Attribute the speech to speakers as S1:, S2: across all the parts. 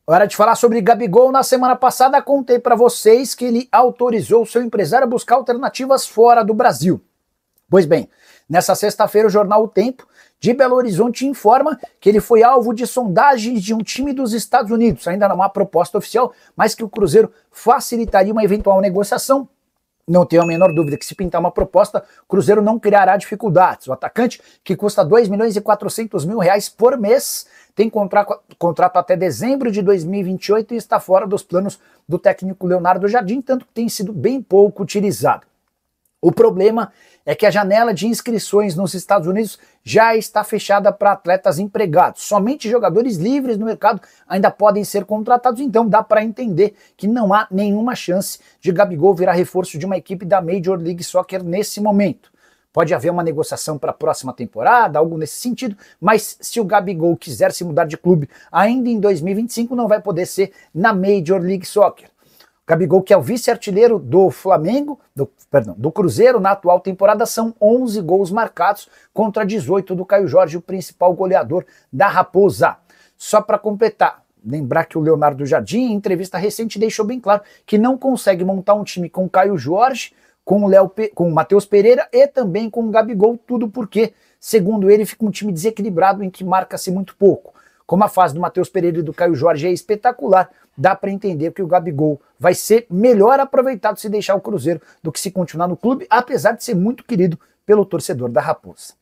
S1: Hora de falar sobre Gabigol. Na semana passada contei para vocês que ele autorizou o seu empresário a buscar alternativas fora do Brasil. Pois bem, nessa sexta-feira o jornal O Tempo de Belo Horizonte informa que ele foi alvo de sondagens de um time dos Estados Unidos. Ainda não há proposta oficial, mas que o Cruzeiro facilitaria uma eventual negociação. Não tenho a menor dúvida que se pintar uma proposta, o Cruzeiro não criará dificuldades. O atacante, que custa R$ 2.400.000 por mês, tem contrato até dezembro de 2028 e está fora dos planos do técnico Leonardo Jardim, tanto que tem sido bem pouco utilizado. O problema é que a janela de inscrições nos Estados Unidos já está fechada para atletas empregados. Somente jogadores livres no mercado ainda podem ser contratados, então dá para entender que não há nenhuma chance de Gabigol virar reforço de uma equipe da Major League Soccer nesse momento. Pode haver uma negociação para a próxima temporada, algo nesse sentido, mas se o Gabigol quiser se mudar de clube ainda em 2025, não vai poder ser na Major League Soccer. Gabigol, que é o vice-artilheiro do do Cruzeiro na atual temporada, são 11 gols marcados contra 18 do Caio Jorge, o principal goleador da Raposa. Só para completar, lembrar que o Leonardo Jardim, em entrevista recente, deixou bem claro que não consegue montar um time com Caio Jorge, com o Matheus Pereira e também com o Gabigol, tudo porque, segundo ele, fica um time desequilibrado em que marca-se muito pouco. Como a fase do Matheus Pereira e do Caio Jorge é espetacular, dá para entender que o Gabigol vai ser melhor aproveitado se deixar o Cruzeiro do que se continuar no clube, apesar de ser muito querido pelo torcedor da Raposa.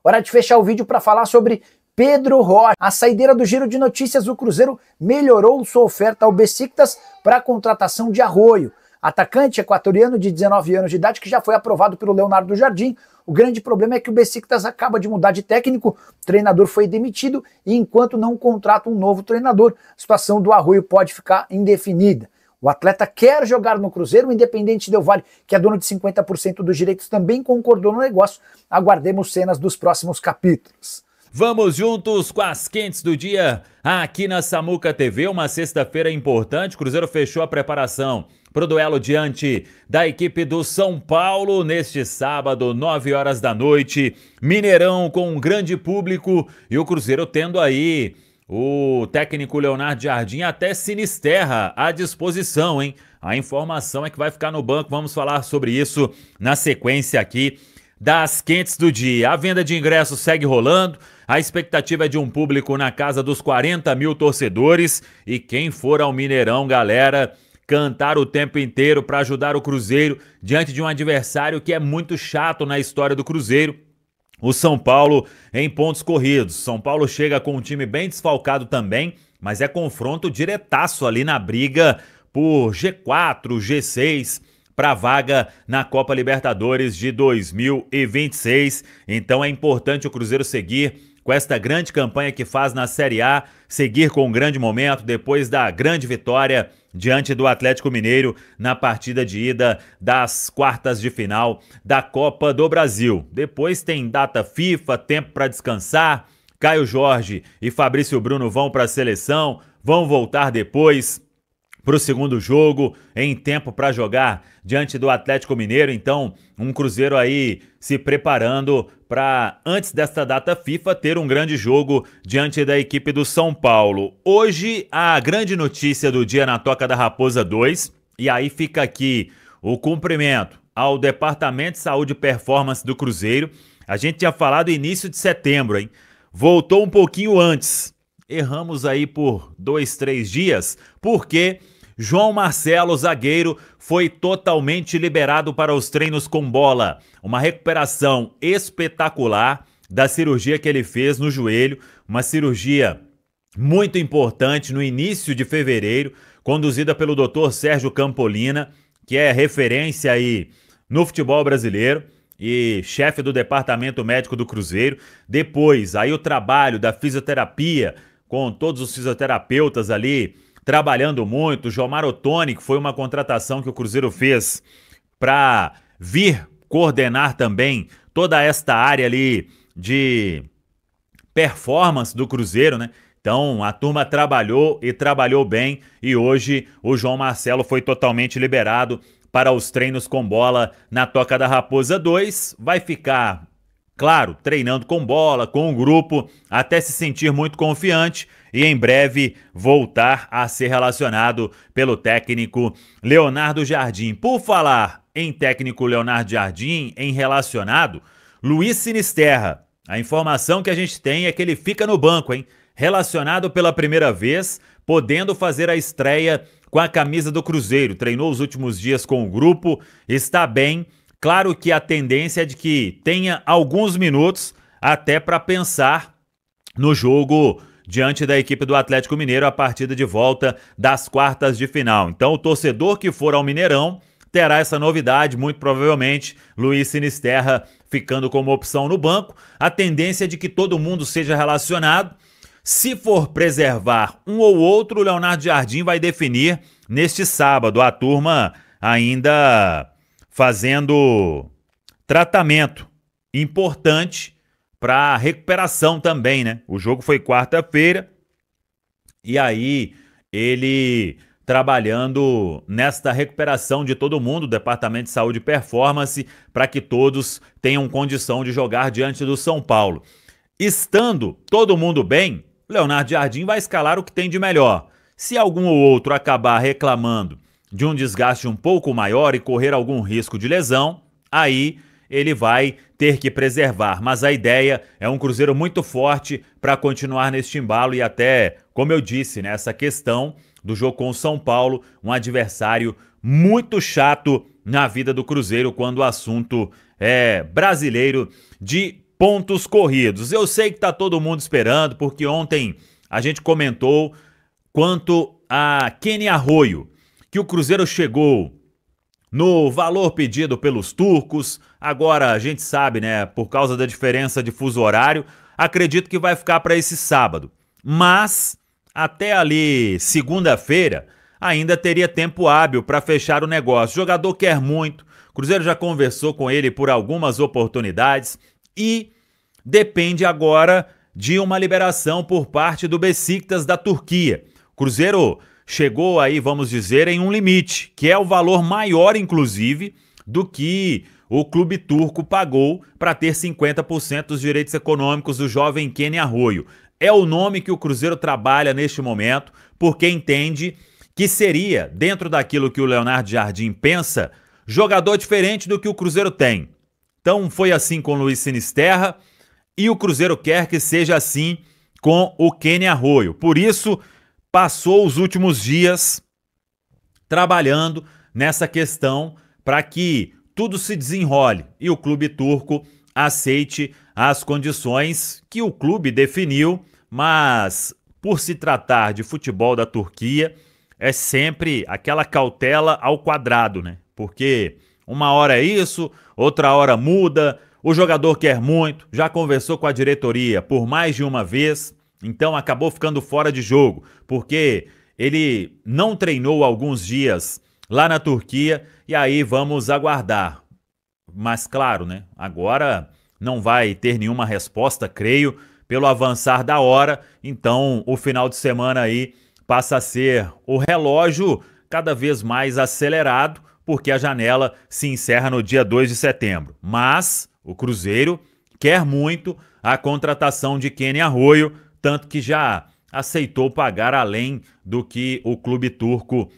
S1: Hora de fechar o vídeo para falar sobre Pedro Rocha. A saideira do Giro de Notícias, o Cruzeiro melhorou sua oferta ao Besiktas para a contratação de Arroio. Atacante equatoriano de 19 anos de idade que já foi aprovado pelo Leonardo Jardim. O grande problema é que o Besiktas acaba de mudar de técnico, o treinador foi demitido e enquanto não contrata um novo treinador, a situação do Arroio pode ficar indefinida. O atleta quer jogar no Cruzeiro, o Independente Del Valle, que é dono de 50% dos direitos, também concordou no negócio. Aguardemos cenas dos próximos capítulos.
S2: Vamos juntos com as quentes do dia aqui na Samuca TV, uma sexta-feira importante. O Cruzeiro fechou a preparação para o duelo diante da equipe do São Paulo neste sábado, 9 horas da noite. Mineirão com um grande público e o Cruzeiro tendo aí o técnico Leonardo Jardim até Sinisterra à disposição, hein? A informação é que vai ficar no banco, vamos falar sobre isso na sequência aqui das quentes do dia. A venda de ingressos segue rolando, a expectativa é de um público na casa dos 40 mil torcedores e quem for ao Mineirão, galera, cantar o tempo inteiro para ajudar o Cruzeiro diante de um adversário que é muito chato na história do Cruzeiro, o São Paulo em pontos corridos. São Paulo chega com um time bem desfalcado também, mas é confronto diretaço ali na briga por G4, G6, para a vaga na Copa Libertadores de 2026. Então é importante o Cruzeiro seguir com esta grande campanha que faz na Série A, seguir com um grande momento depois da grande vitória diante do Atlético Mineiro na partida de ida das quartas de final da Copa do Brasil. Depois tem data FIFA, tempo para descansar, Caio Jorge e Fabrício Bruno vão para a seleção, vão voltar depois para o segundo jogo, em tempo para jogar diante do Atlético Mineiro. Então, um Cruzeiro aí se preparando para, antes desta data FIFA, ter um grande jogo diante da equipe do São Paulo. Hoje, a grande notícia do dia na Toca da Raposa 2, e aí fica aqui o cumprimento ao Departamento de Saúde e Performance do Cruzeiro. A gente tinha falado início de setembro, hein? Voltou um pouquinho antes. Erramos aí por 2, 3 dias, porque João Marcelo, zagueiro, foi totalmente liberado para os treinos com bola. Uma recuperação espetacular da cirurgia que ele fez no joelho, uma cirurgia muito importante no início de fevereiro, conduzida pelo Dr. Sérgio Campolina, que é referência aí no futebol brasileiro e chefe do departamento médico do Cruzeiro. Depois, aí o trabalho da fisioterapia, com todos os fisioterapeutas ali trabalhando muito. Jomar Ottoni, que foi uma contratação que o Cruzeiro fez para vir coordenar também toda esta área ali de performance do Cruzeiro, né? Então a turma trabalhou e trabalhou bem e hoje o João Marcelo foi totalmente liberado para os treinos com bola na Toca da Raposa 2. Vai ficar Claro, treinando com bola, com o grupo, até se sentir muito confiante e em breve voltar a ser relacionado pelo técnico Leonardo Jardim. Por falar em técnico Leonardo Jardim, em relacionado, Luiz Sinisterra. A informação que a gente tem é que ele fica no banco, hein? Relacionado pela primeira vez, podendo fazer a estreia com a camisa do Cruzeiro. Treinou os últimos dias com o grupo, está bem. Claro que a tendência é de que tenha alguns minutos até para pensar no jogo diante da equipe do Atlético Mineiro, a partida de volta das quartas de final. Então o torcedor que for ao Mineirão terá essa novidade, muito provavelmente Luiz Sinisterra ficando como opção no banco. A tendência é de que todo mundo seja relacionado. Se for preservar um ou outro, o Leonardo Jardim vai definir neste sábado. A turma ainda fazendo tratamento importante para recuperação também, né? O jogo foi quarta-feira e aí ele trabalhando nesta recuperação de todo mundo, Departamento de Saúde e Performance, para que todos tenham condição de jogar diante do São Paulo. Estando todo mundo bem, Leonardo Jardim vai escalar o que tem de melhor. Se algum ou outro acabar reclamando de um desgaste um pouco maior e correr algum risco de lesão, aí ele vai ter que preservar. Mas a ideia é um Cruzeiro muito forte para continuar neste embalo e até, como eu disse, nessa questão do jogo com o São Paulo, um adversário muito chato na vida do Cruzeiro quando o assunto é brasileiro de pontos corridos. Eu sei que está todo mundo esperando, porque ontem a gente comentou quanto a Kenny Arroio, que o Cruzeiro chegou no valor pedido pelos turcos. Agora a gente sabe, né, por causa da diferença de fuso horário, acredito que vai ficar para esse sábado. Mas até ali segunda-feira ainda teria tempo hábil para fechar o negócio. O jogador quer muito, o Cruzeiro já conversou com ele por algumas oportunidades e depende agora de uma liberação por parte do Beşiktaş da Turquia. O Cruzeiro chegou aí, vamos dizer, em um limite, que é o valor maior, inclusive, do que o clube turco pagou para ter 50% dos direitos econômicos do jovem Kenny Arroio. É o nome que o Cruzeiro trabalha neste momento, porque entende que seria, dentro daquilo que o Leonardo Jardim pensa, jogador diferente do que o Cruzeiro tem. Então foi assim com o Luiz Sinisterra e o Cruzeiro quer que seja assim com o Kenny Arroio. Por isso, passou os últimos dias trabalhando nessa questão para que tudo se desenrole e o clube turco aceite as condições que o clube definiu, mas por se tratar de futebol da Turquia, é sempre aquela cautela ao quadrado, né? Porque uma hora é isso, outra hora muda, o jogador quer muito, já conversou com a diretoria por mais de uma vez, então acabou ficando fora de jogo, porque ele não treinou alguns dias lá na Turquia e aí vamos aguardar. Mas claro, né? Agora não vai ter nenhuma resposta, creio, pelo avançar da hora, então o final de semana aí passa a ser o relógio cada vez mais acelerado, porque a janela se encerra no dia 2 de setembro. Mas o Cruzeiro quer muito a contratação de Kenny Arroio, tanto que já aceitou pagar além do que o clube turco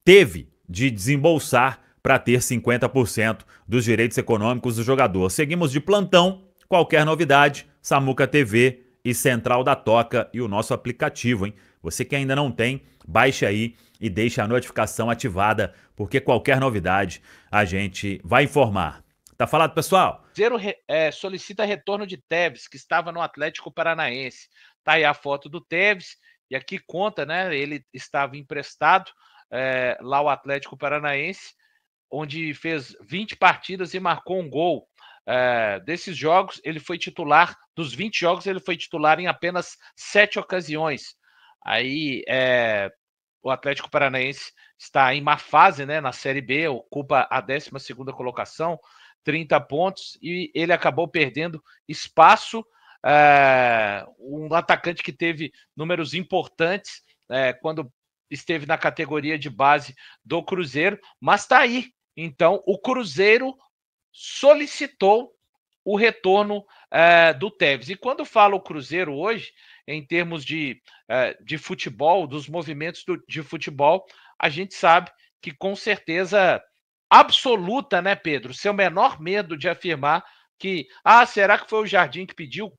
S2: teve de desembolsar para ter 50% dos direitos econômicos do jogador. Seguimos de plantão, qualquer novidade, Samuca TV e Central da Toca e o nosso aplicativo, hein? Você que ainda não tem, baixe aí e deixe a notificação ativada, porque qualquer novidade a gente vai informar. Tá falado, pessoal?
S3: Cruzeiro solicita retorno de Tevez, que estava no Atlético Paranaense. Tá aí a foto do Tevez, e aqui conta, né? Ele estava emprestado lá ao Atlético Paranaense, onde fez 20 partidas e marcou um gol. Desses jogos, ele foi titular, dos 20 jogos, ele foi titular em apenas 7 ocasiões. Aí o Atlético Paranaense está em má fase, né, na Série B, ocupa a 12ª colocação, 30 pontos, e ele acabou perdendo espaço. Um atacante que teve números importantes quando esteve na categoria de base do Cruzeiro, mas está aí. Então, o Cruzeiro solicitou o retorno do Tevez. E quando fala o Cruzeiro hoje, em termos de futebol, dos movimentos de futebol, a gente sabe que com certeza absoluta, né, Pedro? Seu menor medo de afirmar que, será que foi o Jardim que pediu?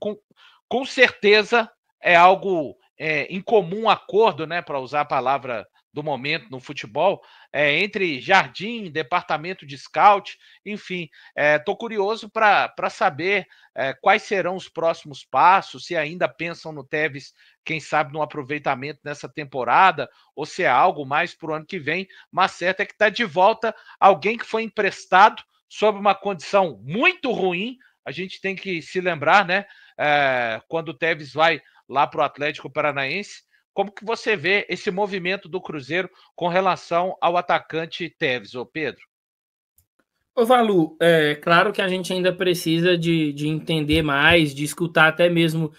S3: Com certeza é algo em comum acordo, né, para usar a palavra do momento no futebol, entre Jardim, departamento de scout, enfim. Estou curioso para saber quais serão os próximos passos, se ainda pensam no Tevez, quem sabe, no aproveitamento nessa temporada, ou se é algo mais para o ano que vem, mas certo é que está de volta alguém que foi emprestado sob uma condição muito ruim. A gente tem que se lembrar, né, quando o Tevez vai lá para o Atlético Paranaense. Como que você vê esse movimento do Cruzeiro com relação ao atacante Tevez, ô Pedro?
S4: Ô, Valu, é claro que a gente ainda precisa de entender mais, de escutar até mesmo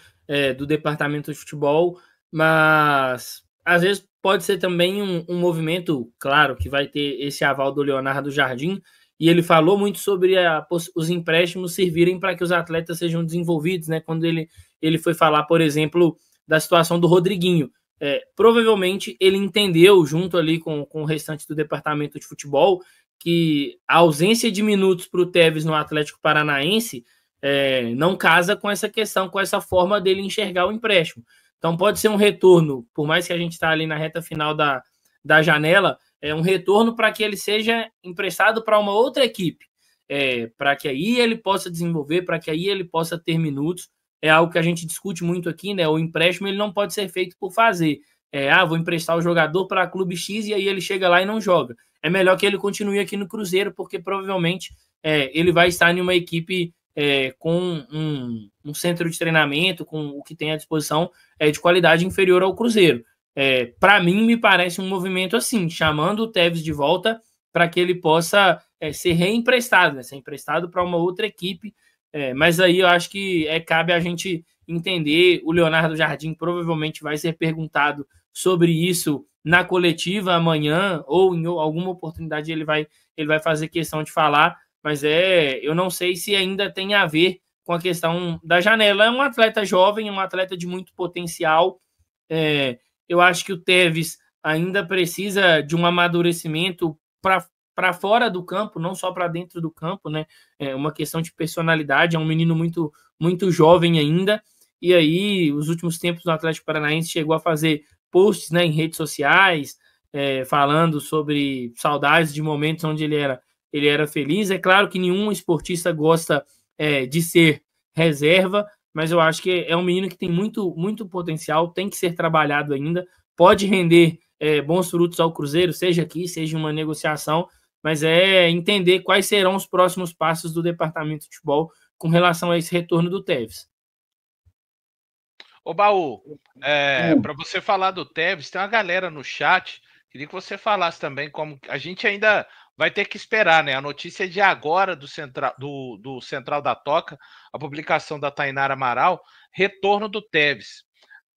S4: do departamento de futebol, mas às vezes pode ser também um movimento, claro, que vai ter esse aval do Leonardo Jardim, e ele falou muito sobre os empréstimos servirem para que os atletas sejam desenvolvidos, né? Quando ele foi falar, por exemplo, da situação do Rodriguinho. Provavelmente ele entendeu, junto ali com o restante do departamento de futebol, que a ausência de minutos para o Tevez no Atlético Paranaense não casa com essa questão, com essa forma dele enxergar o empréstimo. Então pode ser um retorno, por mais que a gente está ali na reta final da janela, um retorno para que ele seja emprestado para uma outra equipe, para que aí ele possa desenvolver, para que aí ele possa ter minutos. É algo que a gente discute muito aqui, né? O empréstimo ele não pode ser feito por fazer. Vou emprestar o jogador para clube X e aí ele chega lá e não joga. É melhor que ele continue aqui no Cruzeiro, porque provavelmente ele vai estar em uma equipe com um centro de treinamento, com o que tem à disposição de qualidade inferior ao Cruzeiro. Para mim, me parece um movimento assim, chamando o Tevez de volta para que ele possa ser reemprestado, né? Ser emprestado para uma outra equipe. Mas aí eu acho que cabe a gente entender. O Leonardo Jardim provavelmente vai ser perguntado sobre isso na coletiva amanhã, ou em alguma oportunidade ele vai fazer questão de falar, mas eu não sei se ainda tem a ver com a questão da janela. É um atleta jovem, é um atleta de muito potencial. Eu acho que o Tevez ainda precisa de um amadurecimento para fora do campo, não só para dentro do campo, né? É uma questão de personalidade, é um menino muito, muito jovem ainda, e aí, os últimos tempos no Atlético Paranaense chegou a fazer posts, né, em redes sociais, falando sobre saudades de momentos onde ele era feliz. É claro que nenhum esportista gosta de ser reserva, mas eu acho que é um menino que tem muito, muito potencial, tem que ser trabalhado ainda, pode render bons frutos ao Cruzeiro, seja aqui, seja em uma negociação, mas entender quais serão os próximos passos do departamento de futebol com relação a esse retorno do Tevez.
S3: Ô, Baú, para você falar do Tevez, tem uma galera no chat, queria que você falasse também como a gente ainda vai ter que esperar, né? A notícia é de agora do Central da Toca, a publicação da Tainara Amaral, retorno do Tevez.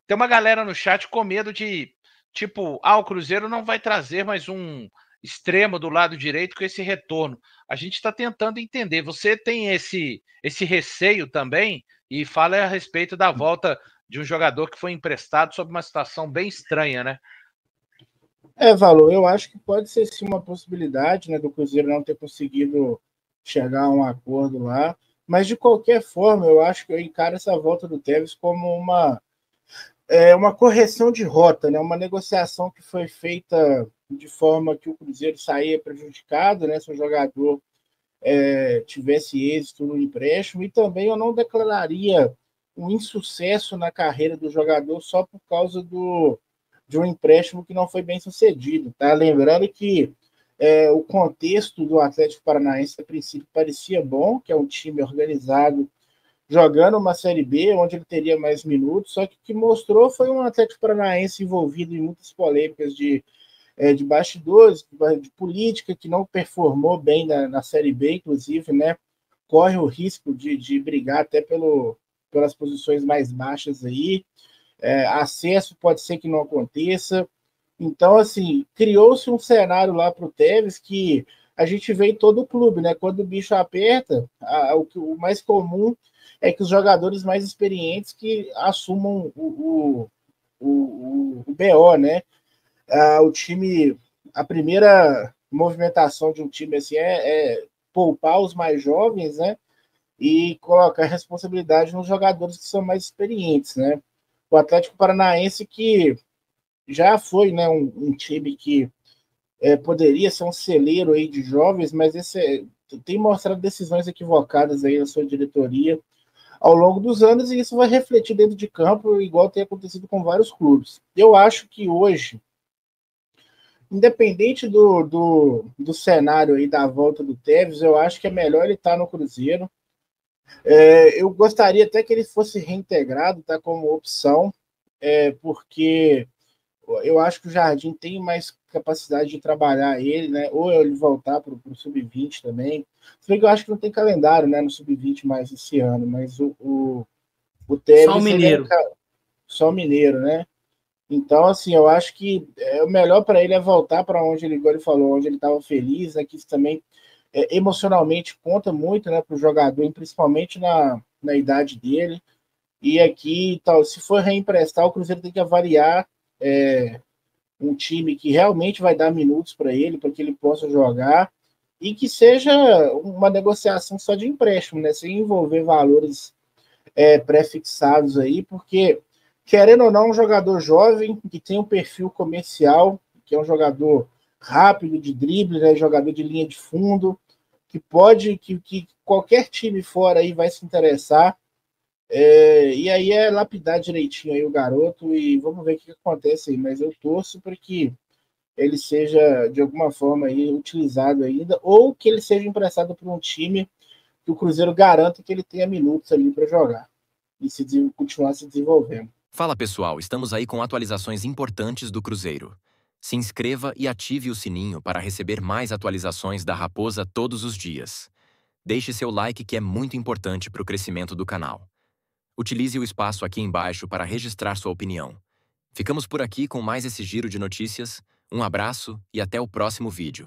S3: Tem uma galera no chat com medo de, tipo, o Cruzeiro não vai trazer mais um extremo do lado direito com esse retorno. A gente está tentando entender. Você tem esse receio também? E fala a respeito da volta de um jogador que foi emprestado sob uma situação bem estranha, né?
S5: Valor, eu acho que pode ser sim uma possibilidade, né, do Cruzeiro não ter conseguido chegar a um acordo lá, mas de qualquer forma, eu acho que eu encaro essa volta do Tevez como uma correção de rota, né, uma negociação que foi feita de forma que o Cruzeiro saía prejudicado, né, se o jogador tivesse êxito no empréstimo, e também eu não declararia um insucesso na carreira do jogador só por causa de um empréstimo que não foi bem sucedido. Tá? Lembrando que o contexto do Atlético Paranaense, a princípio, parecia bom, que é um time organizado, jogando uma Série B, onde ele teria mais minutos, só que o que mostrou foi um Atlético Paranaense envolvido em muitas polêmicas de bastidores, de política, que não performou bem na Série B, inclusive, né? Corre o risco de brigar até pelas posições mais baixas aí. Acesso pode ser que não aconteça. Então, assim, criou-se um cenário lá para o Tevez que a gente vê em todo o clube, né? Quando o bicho aperta, o mais comum é que os jogadores mais experientes que assumam o BO, né? O time, a primeira movimentação de um time assim é poupar os mais jovens, né? E colocar a responsabilidade nos jogadores que são mais experientes, né? O Atlético Paranaense, que já foi, né, um time que poderia ser um celeiro aí de jovens, mas tem mostrado decisões equivocadas aí na sua diretoria ao longo dos anos, e isso vai refletir dentro de campo, igual tem acontecido com vários clubes. Eu acho que hoje, independente do cenário aí da volta do Tevez, eu acho que é melhor ele estar no Cruzeiro. Eu gostaria até que ele fosse reintegrado, tá, como opção, porque eu acho que o Jardim tem mais capacidade de trabalhar ele, né? Ou ele voltar para o Sub-20 também. Se bem que eu acho que não tem calendário, né, no Sub-20 mais esse ano, mas o Tevez...
S4: Só o Mineiro.
S5: Só o Mineiro, né? Então, assim, eu acho que o melhor para ele é voltar para onde ele, igual ele falou, onde ele estava feliz, né? Que isso também emocionalmente conta muito, né, para o jogador, principalmente na idade dele. E aqui, tal, se for reemprestar, o Cruzeiro tem que avaliar um time que realmente vai dar minutos para que ele possa jogar, e que seja uma negociação só de empréstimo, né, sem envolver valores pré-fixados aí, porque, querendo ou não, um jogador jovem que tem um perfil comercial, que é um jogador rápido de drible, né, jogador de linha de fundo, que qualquer time fora aí vai se interessar. E aí é lapidar direitinho aí o garoto, e vamos ver o que acontece aí, mas eu torço para que ele seja de alguma forma aí utilizado ainda, ou que ele seja emprestado para um time que o Cruzeiro garanta que ele tenha minutos ali para jogar e continuar se desenvolvendo.
S6: Fala pessoal, estamos aí com atualizações importantes do Cruzeiro. Se inscreva e ative o sininho para receber mais atualizações da Raposa todos os dias. Deixe seu like, que é muito importante para o crescimento do canal. Utilize o espaço aqui embaixo para registrar sua opinião. Ficamos por aqui com mais esse giro de notícias. Um abraço e até o próximo vídeo.